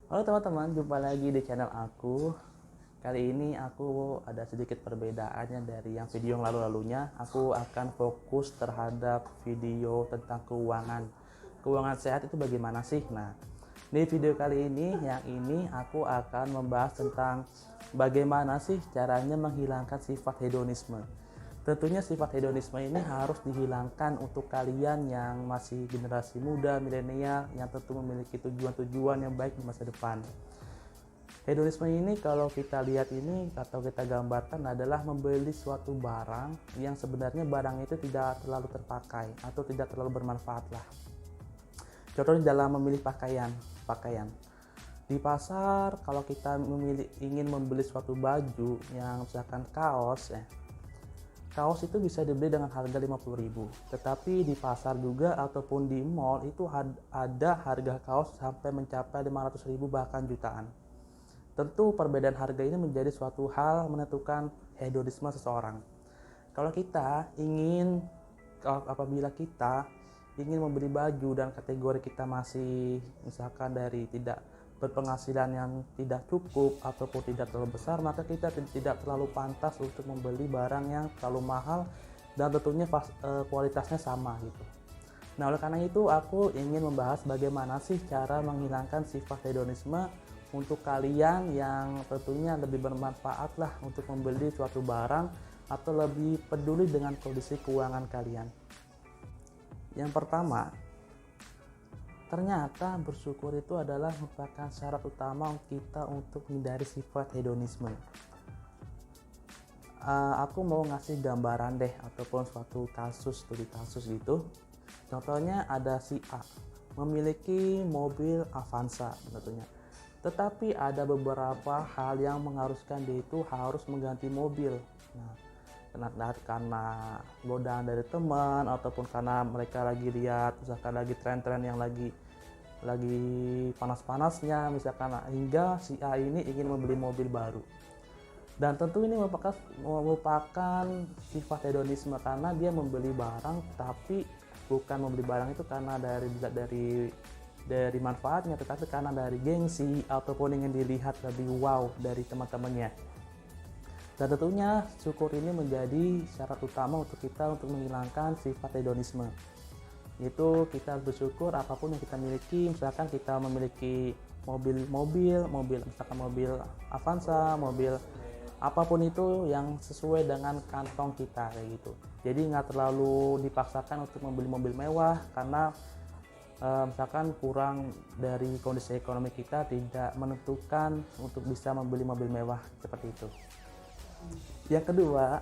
Halo teman-teman, jumpa lagi di channel aku. Kali ini aku ada sedikit perbedaannya dari yang video yang lalu-lalunya. Aku akan fokus terhadap video tentang keuangan. Keuangan sehat itu bagaimana sih? Nah, di video kali ini, yang ini aku akan membahas tentang bagaimana sih caranya menghilangkan sifat hedonisme. Tentunya sifat hedonisme ini harus dihilangkan untuk kalian yang masih generasi muda, milenial, yang tentu memiliki tujuan-tujuan yang baik di masa depan. Hedonisme ini kalau kita lihat ini atau kita gambarkan adalah membeli suatu barang yang sebenarnya barang itu tidak terlalu terpakai atau tidak terlalu bermanfaat lah. Contohnya dalam memilih pakaian. Di pasar kalau kita ingin membeli suatu baju yang misalkan kaos kaos itu bisa dibeli dengan harga 50.000. Tetapi di pasar juga ataupun di mall itu ada harga kaos sampai mencapai 500.000 bahkan jutaan. Tentu perbedaan harga ini menjadi suatu hal menentukan hedonisme seseorang. Kalau kita ingin apabila kita ingin membeli baju dan kategori kita masih misalkan dari tidak berpenghasilan yang tidak cukup ataupun tidak terlalu besar, maka kita tidak terlalu pantas untuk membeli barang yang terlalu mahal dan tentunya kualitasnya sama gitu. Nah, oleh karena itu aku ingin membahas bagaimana sih cara menghilangkan sifat hedonisme untuk kalian yang tentunya lebih bermanfaat lah untuk membeli suatu barang atau lebih peduli dengan kondisi keuangan kalian. Yang pertama, ternyata bersyukur itu adalah merupakan syarat utama kita untuk menghindari sifat hedonisme. Aku mau ngasih gambaran deh ataupun suatu studi kasus gitu. Contohnya ada si A memiliki mobil Avanza tentunya. Tetapi ada beberapa hal yang mengharuskan dia itu harus mengganti mobil. Nah, karena godaan dari teman ataupun karena mereka lagi lihat misalkan lagi tren-tren yang lagi panas-panasnya misalkan, hingga si A ini ingin membeli mobil baru. Dan tentu ini merupakan sifat hedonisme karena dia membeli barang tapi bukan membeli barang itu karena dari manfaatnya, tetapi karena dari gengsi ataupun ingin dilihat lebih wow dari teman-temannya. Dan tentunya syukur ini menjadi syarat utama untuk kita untuk menghilangkan sifat hedonisme. Itu kita bersyukur apapun yang kita miliki, misalkan kita memiliki mobil misalkan mobil Avanza, mobil apapun itu yang sesuai dengan kantong kita kayak gitu. Jadi nggak terlalu dipaksakan untuk membeli mobil mewah karena misalkan kurang dari kondisi ekonomi kita tidak menentukan untuk bisa membeli mobil mewah seperti itu. Yang kedua,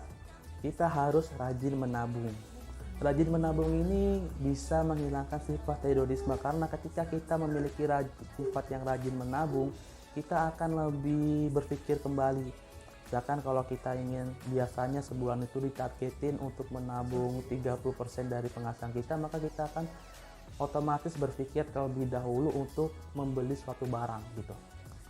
kita harus rajin menabung. Rajin menabung ini bisa menghilangkan sifat hedonisme karena ketika kita memiliki sifat yang rajin menabung, kita akan lebih berpikir kembali. Misalkan kalau kita ingin biasanya sebulan itu ditargetin untuk menabung 30% dari penghasilan kita, maka kita akan otomatis berpikir terlebih dahulu untuk membeli suatu barang gitu.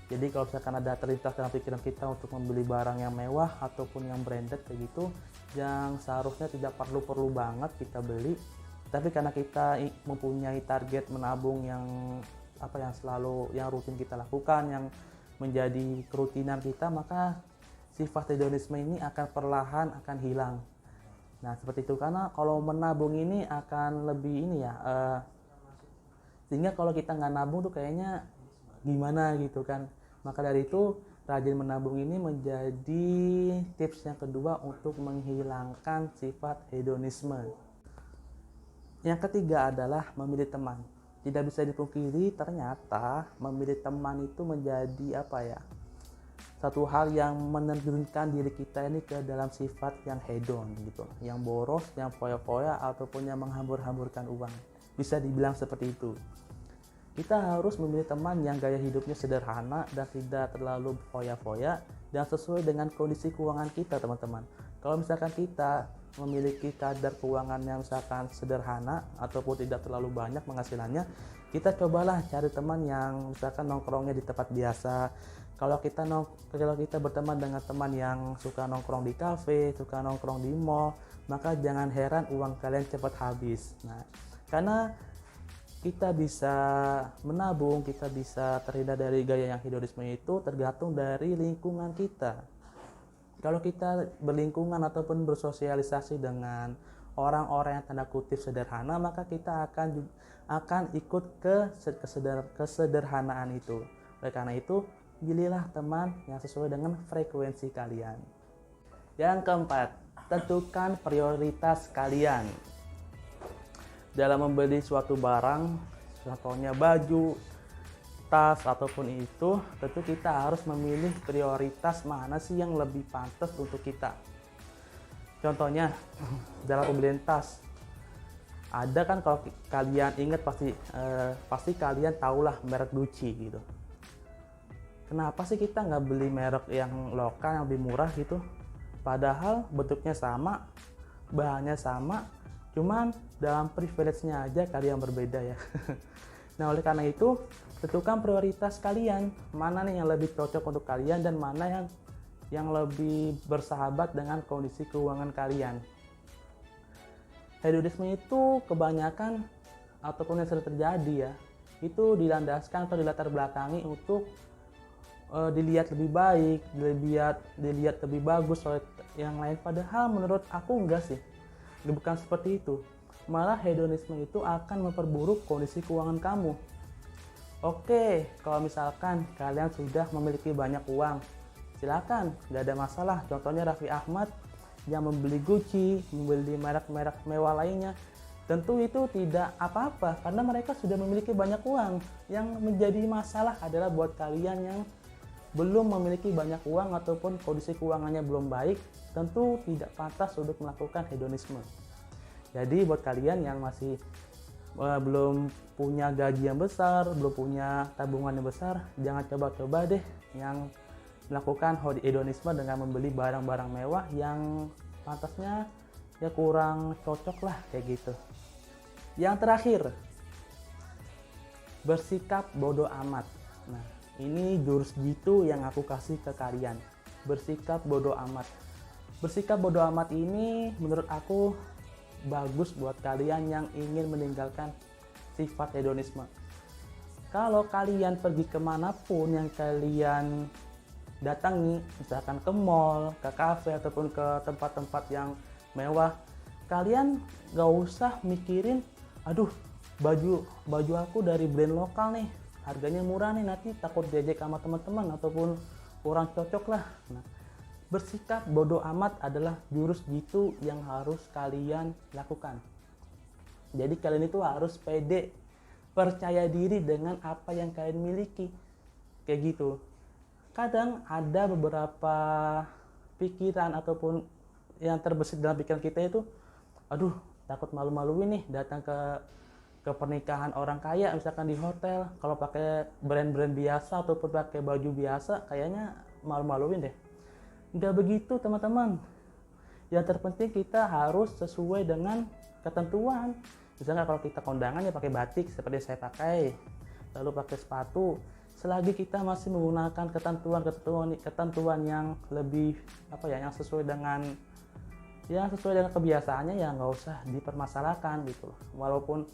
Jadi kalau misalkan ada terlintas dalam pikiran kita untuk membeli barang yang mewah ataupun yang branded kayak gitu, yang seharusnya tidak perlu banget kita beli, tapi karena kita mempunyai target menabung yang yang rutin kita lakukan, yang menjadi kerutinan kita, maka sifat hedonisme ini akan perlahan akan hilang. Nah seperti itu, karena kalau menabung ini akan lebih sehingga kalau kita nggak nabung tuh kayaknya gimana gitu kan. Maka dari itu rajin menabung ini menjadi tips yang kedua untuk menghilangkan sifat hedonisme. Yang ketiga adalah memilih teman. Tidak bisa dipungkiri ternyata memilih teman itu menjadi satu hal yang menerjunkan diri kita ini ke dalam sifat yang hedon gitu, yang boros, yang foya-foya ataupun yang menghambur-hamburkan uang. Bisa dibilang seperti itu. Kita harus memilih teman yang gaya hidupnya sederhana dan tidak terlalu foya-foya dan sesuai dengan kondisi keuangan kita, teman-teman. Kalau misalkan kita memiliki kadar keuangan yang misalkan sederhana ataupun tidak terlalu banyak penghasilannya, kita cobalah cari teman yang misalkan nongkrongnya di tempat biasa. Kalau kita berteman dengan teman yang suka nongkrong di kafe, suka nongkrong di mall, maka jangan heran uang kalian cepat habis. Nah, karena kita bisa menabung, kita bisa terhindar dari gaya yang hedonisme itu tergantung dari lingkungan kita. Kalau kita berlingkungan ataupun bersosialisasi dengan orang-orang yang tanda kutip sederhana, maka kita akan ikut ke kesederhanaan itu. Oleh karena itu, pilihlah teman yang sesuai dengan frekuensi kalian. Yang keempat, tentukan prioritas kalian. Dalam membeli suatu barang, contohnya baju, tas, ataupun itu, tentu kita harus memilih prioritas mana sih yang lebih pantas untuk kita. Contohnya, dalam pembelian tas, ada kan kalau kalian ingat pasti kalian tahulah merek Gucci gitu. Kenapa sih kita nggak beli merek yang lokal yang lebih murah gitu? Padahal bentuknya sama, bahannya sama, cuman dalam privilege-nya aja kalian berbeda ya. Nah, oleh karena itu, tentukan prioritas kalian. Mana nih yang lebih cocok untuk kalian dan mana yang lebih bersahabat dengan kondisi keuangan kalian. Hedonisme itu kebanyakan ataupun yang sering terjadi ya, itu dilandaskan atau dilatar belakangi untuk dilihat lebih baik, dilihat lebih bagus oleh yang lain. Padahal menurut aku enggak sih. Bukan seperti itu. Malah hedonisme itu akan memperburuk kondisi keuangan kamu. Oke, kalau misalkan kalian sudah memiliki banyak uang, silakan, nggak ada masalah. Contohnya Raffi Ahmad yang membeli Gucci, membeli merek-merek mewah lainnya. Tentu itu tidak apa-apa karena mereka sudah memiliki banyak uang. Yang menjadi masalah adalah buat kalian yang belum memiliki banyak uang ataupun kondisi keuangannya belum baik, tentu tidak pantas untuk melakukan hedonisme. Jadi buat kalian yang masih belum punya gaji yang besar, belum punya tabungan yang besar, jangan coba-coba deh yang melakukan hedonisme dengan membeli barang-barang mewah yang pantasnya ya kurang cocok lah kayak gitu. Yang terakhir, bersikap bodoh amat. Nah, ini jurus jitu yang aku kasih ke kalian. Bersikap bodoh amat. Bersikap bodoh amat ini menurut aku bagus buat kalian yang ingin meninggalkan sifat hedonisme. Kalau kalian pergi kemanapun yang kalian datangi, misalkan ke mall, ke kafe, ataupun ke tempat-tempat yang mewah, kalian gak usah mikirin, aduh baju aku dari brand lokal nih, harganya murah nih, nanti takut diejek sama teman-teman ataupun kurang cocok lah. Nah, bersikap bodoh amat adalah jurus jitu yang harus kalian lakukan. Jadi kalian itu harus pede, percaya diri dengan apa yang kalian miliki. Kayak gitu. Kadang ada beberapa pikiran ataupun yang terbesit dalam pikiran kita itu, aduh takut malu-maluin nih datang ke pernikahan orang kaya misalkan di hotel, kalau pakai brand-brand biasa ataupun pakai baju biasa kayaknya malu-maluin deh. Nggak begitu teman-teman. Yang terpenting kita harus sesuai dengan ketentuan. Misalnya kalau kita kondangan ya pakai batik seperti saya pakai, lalu pakai sepatu. Selagi kita masih menggunakan ketentuan yang lebih yang sesuai dengan kebiasaannya, ya nggak usah dipermasalahkan gitu. Walaupun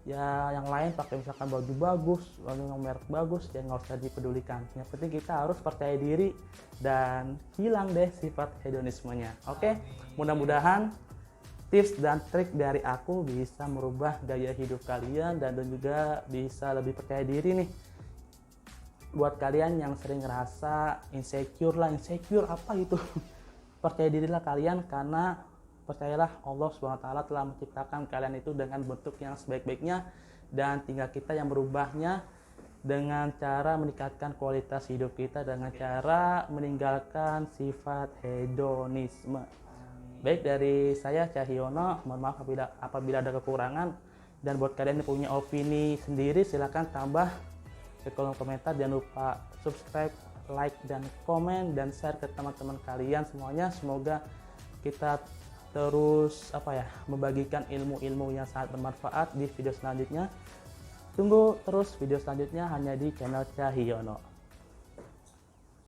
ya yang lain pakai misalkan baju bagus, lalu yang merek bagus, ya nggak usah dipedulikan. Yang penting kita harus percaya diri dan hilang deh sifat hedonismenya. Oke, mudah-mudahan tips dan trik dari aku bisa merubah gaya hidup kalian dan juga bisa lebih percaya diri nih. Buat kalian yang sering ngerasa insecure apa itu? Percaya dirilah kalian, karena percayalah Allah SWT telah menciptakan kalian itu dengan bentuk yang sebaik-baiknya, dan tinggal kita yang merubahnya dengan cara meningkatkan kualitas hidup kita dengan cara meninggalkan sifat hedonisme. Baik, dari saya Cahyono, mohon maaf apabila ada kekurangan, dan buat kalian yang punya opini sendiri silahkan tambah ke kolom komentar. Jangan lupa subscribe, like, dan komen, dan share ke teman-teman kalian semuanya. Semoga kita terus membagikan ilmu-ilmu yang sangat bermanfaat di video selanjutnya. Tunggu terus video selanjutnya hanya di channel Cahyono.